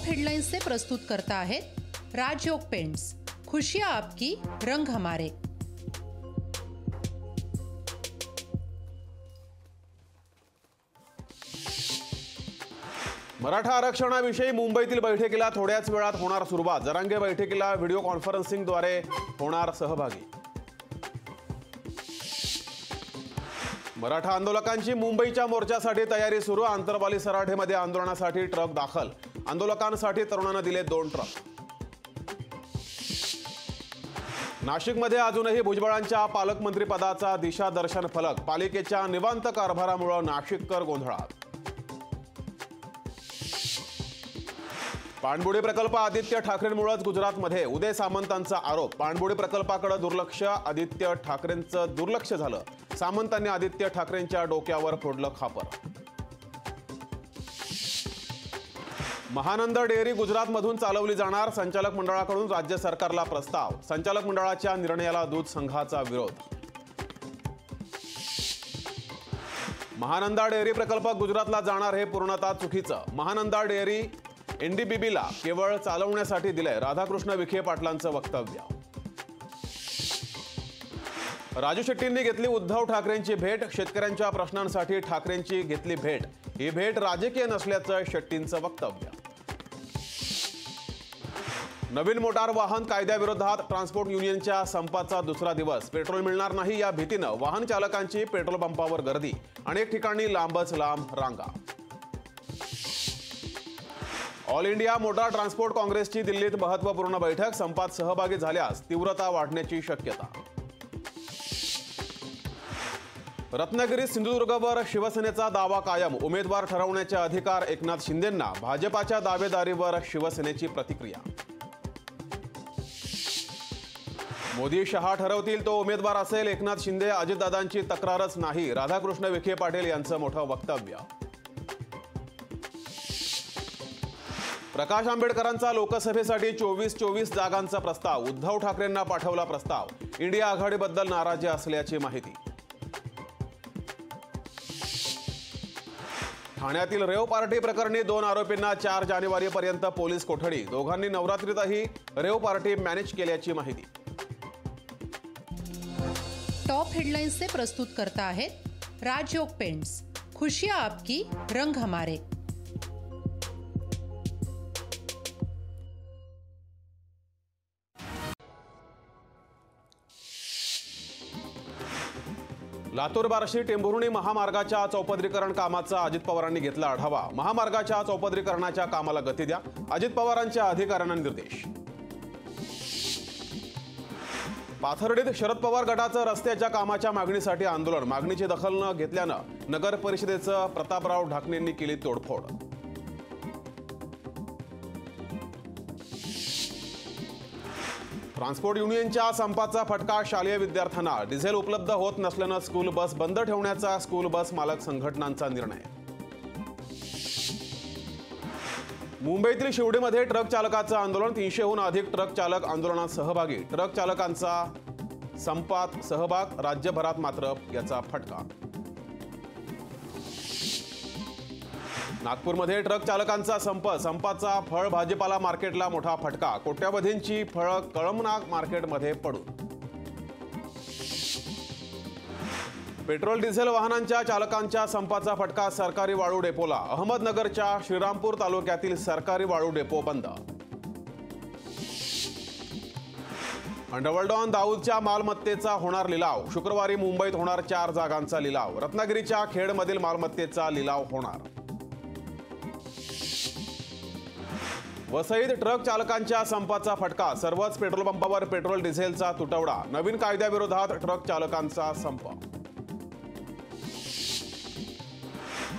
Headlines से प्रस्तुत करता है राजयोग पेंट्स। खुशियां आपकी, रंग हमारे। मराठा आरक्षणाविषयी मुंबईतील बैठकीला थोड्याच वेळात होणार सुरुवात। जरांगे बैठकीला व्हिडिओ कॉन्फरन्सिंगद्वारे होणार सहभागी। मराठा आंदोलकांची मुंबईच्या मोर्चासाठी तयारी सुरू। आंतरवाली सराठेमध्ये आंदोलनासाठी ट्रक दाखल। आंदोलकांसाठी तरुणांना दिले 2 ट्रक। नाशिकमध्ये अजूनही भुजबळांच्या पालकमंत्रीपदाचा दिशादर्शन फलक। पालिकेच्या निवांत कारभारामुळे नाशिककर गोंधळात। पाणबुडी प्रकल्प आदित्य ठाकरेंमुळेच गुजरातमध्ये। उदय सामंतांचा आरोप। पाणबुडी प्रकल्पाकडे दुर्लक्ष, आदित्य ठाकरेंचं दुर्लक्ष झालं। सामंतांनी आदित्य ठाकरेंच्या डोक्यावर फोडलं खापर। महानंदा डेअरी गुजरातमधून चालवली जाणार। संचालक मंडळाकडून राज्य सरकारला प्रस्ताव। संचालक मंडळाच्या निर्णयाला दूध संघाचा विरोध। महानंदा डेअरी प्रकल्प गुजरातला जाणार हे पूर्णतः चुकीचं। महानंदा डेअरी एनडीबीबीला केवळ चालवण्यासाठी दिलंय, राधाकृष्ण विखे पाटलांचं वक्तव्य। राजू शेट्टींनी घेतली उद्धव ठाकरेंची भेट। शेतकऱ्यांच्या प्रश्नांसाठी ठाकरेंची घेतली भेट। ही भेट राजकीय नसल्याचं शेट्टींचं वक्तव्य। नवीन मोटार वाहन कायद्याविरोधात ट्रान्सपोर्ट युनियनच्या संपाचा दुसरा दिवस। पेट्रोल मिळणार नाही या भीतीनं वाहन चालकांची पेट्रोल पंपावर गर्दी। अनेक ठिकाणी लांबच लांब रांगा। ऑल इंडिया मोटार ट्रान्सपोर्ट काँग्रेसची दिल्लीत महत्त्वपूर्ण बैठक। संपात सहभागी झाल्यास तीव्रता वाढण्याची शक्यता। रत्नागिरीत सिंधुदुर्गवर शिवसेनेचा दावा कायम। उमेदवार ठरवण्याचे अधिकार एकनाथ शिंदेंना। भाजपाच्या दावेदारीवर शिवसेनेची प्रतिक्रिया। मोदी शहा ठरवतील तो उमेदवार असेल। एकनाथ शिंदे अजितदादांची तक्रारच नाही। राधाकृष्ण विखे पाटील यांचं मोठं वक्तव्य। प्रकाश आंबेडकरांचा लोकसभेसाठी 24 जागांचा प्रस्ताव। उद्धव ठाकरेंना पाठवला प्रस्ताव। इंडिया आघाडीबद्दल नाराजी असल्याची माहिती। ठाण्यातील रेव पार्टी प्रकरणी 2 आरोपींना 4 जानेवारीपर्यंत पोलीस कोठडी। दोघांनी नवरात्रीतही रेव पार्टी मॅनेज केल्याची माहिती। टॉप हेडलाइन्स से प्रस्तुत करता है राजयोग पेंट्स। खुशियां आपकी, रंग हमारे। लातूर बार्शी टेंभुर्णी महामार्गाच्या चौपदरीकरण कामाचा अजित पवारांनी घेतला आढावा। महामार्गाच्या चौपदरीकरणाच्या कामाला गती द्या, अजित पवारांच्या अधिकाऱ्यांना निर्देश। पाथर्डीत शरद पवार गटाचं रस्त्याच्या कामाच्या मागणीसाठी आंदोलन। मागणीची दखल न घेतल्यानं नगर परिषदेचं प्रतापराव ढाकणेंनी केली तोडफोड। ट्रान्सपोर्ट युनियनच्या संपाचा फटका शालेय विद्यार्थ्यांना। डिझेल उपलब्ध होत नसल्यानं स्कूल बस बंद ठेवण्याचा स्कूल बस मालक संघटनांचा निर्णय। मुंबईतील शिवडीमध्ये ट्रक चालकाचं आंदोलन। 300हून अधिक ट्रक चालक आंदोलनात सहभागी। ट्रक चालकांचा संपात सहभाग। राज्यभरात मात्र याचा फटका। नागपूरमध्ये ट्रक चालकांचा संपाचा फळ भाजीपाला मार्केटला मोठा फटका। कोट्यावधींची फळं कळमना मार्केटमध्ये पडून। पेट्रोल डिझेल वाहनांच्या चालकांच्या संपाचा फटका सरकारी वाळू डेपोला। अहमदनगरच्या श्रीरामपूर तालुक्यातील सरकारी वाळू डेपो बंद। अंडरवर्ल्ड डॉन दाऊदच्या मालमत्तेचा होणार लिलाव। शुक्रवारी मुंबईत होणार 4 जागांचा लिलाव। रत्नागिरीच्या खेडमधील मालमत्तेचा लिलाव होणार। वसईत ट्रक चालकांच्या संपाचा फटका। सर्वच पेट्रोल पंपावर पेट्रोल डिझेलचा तुटवडा। नवीन कायद्याविरोधात ट्रक चालकांचा संप।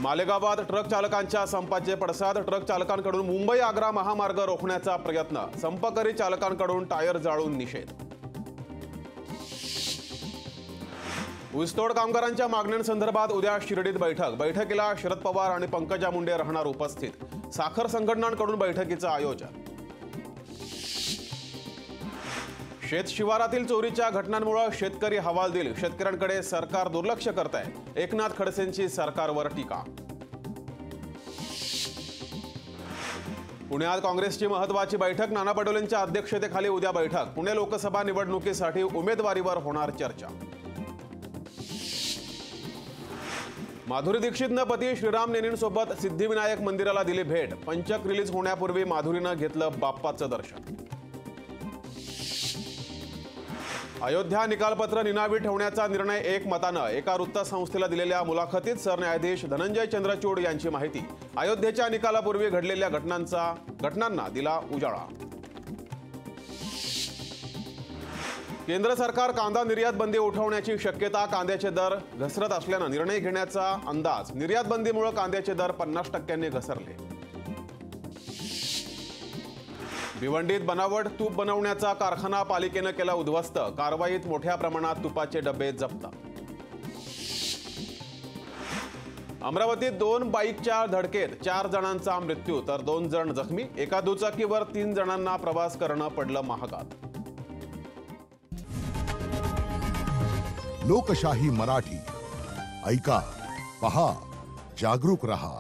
मालेगावात ट्रक चालकांच्या संपाचे पडसाद। ट्रक चालकांकडून मुंबई आग्रा महामार्ग रोखण्याचा प्रयत्न। संपकरी चालकांकडून टायर जाळून निषेध। ऊसतोड कामगारांच्या मागण्यांसंदर्भात उद्या शिर्डीत बैठक। बैठकीला शरद पवार आणि पंकजा मुंडे राहणार उपस्थित। साखर संघटनांकडून बैठकीचं आयोजन। शेत शिवारातील चोरीच्या घटनांमुळे शेतकरी हवालदिल। शेतकऱ्यांकडे सरकार दुर्लक्ष करतंय। एकनाथ खडसेंची सरकारवर टीका। पुण्यात काँग्रेसची महत्त्वाची बैठक. नाना पटोलेंच्या अध्यक्षतेखाली उद्या बैठक. पुणे लोकसभा निवडणुकीसाठी उमेदवारीवर होणार चर्चा. माधुरी दीक्षितनं पती श्रीराम नेनींसोबत सिद्धिविनायक मंदिराला दिली भेट. पंचक रिलीज होण्यापूर्वी माधुरीनं घेतलं बाप्पाचं दर्शन. अयोध्या निकालपत्र निनावी ठेवण्याचा निर्णय एकमतानं. एका वृत्तसंस्थेला दिलेल्या मुलाखतीत सरन्यायाधीश धनंजय चंद्रचूड यांची माहिती. अयोध्येच्या निकालापूर्वी घडलेल्या घटनांना दिला उजाळा. केंद्र सरकार कांदा निर्यात बंदी उठवण्याची शक्यता. कांद्याचे दर घसरत असल्यानं निर्णय घेण्याचा अंदाज. निर्यात बंदीमुळे कांद्याचे दर 50% घसरले. भिवंडीत बनावट तूप बनवण्याचा कारखाना पालिकेनं केला उद्ध्वस्त. कारवाईत मोठ्या प्रमाणात तुपाचे डबे जप्त. अमरावतीत 2 बाईकच्या धडकेत 4 जणांचा मृत्यू तर 2 जण जखमी. एका दुचाकीवर 3 जणांना प्रवास करणं पडलं महागात. लोकशाही मराठी ऐका, पहा, जागरूक रहा.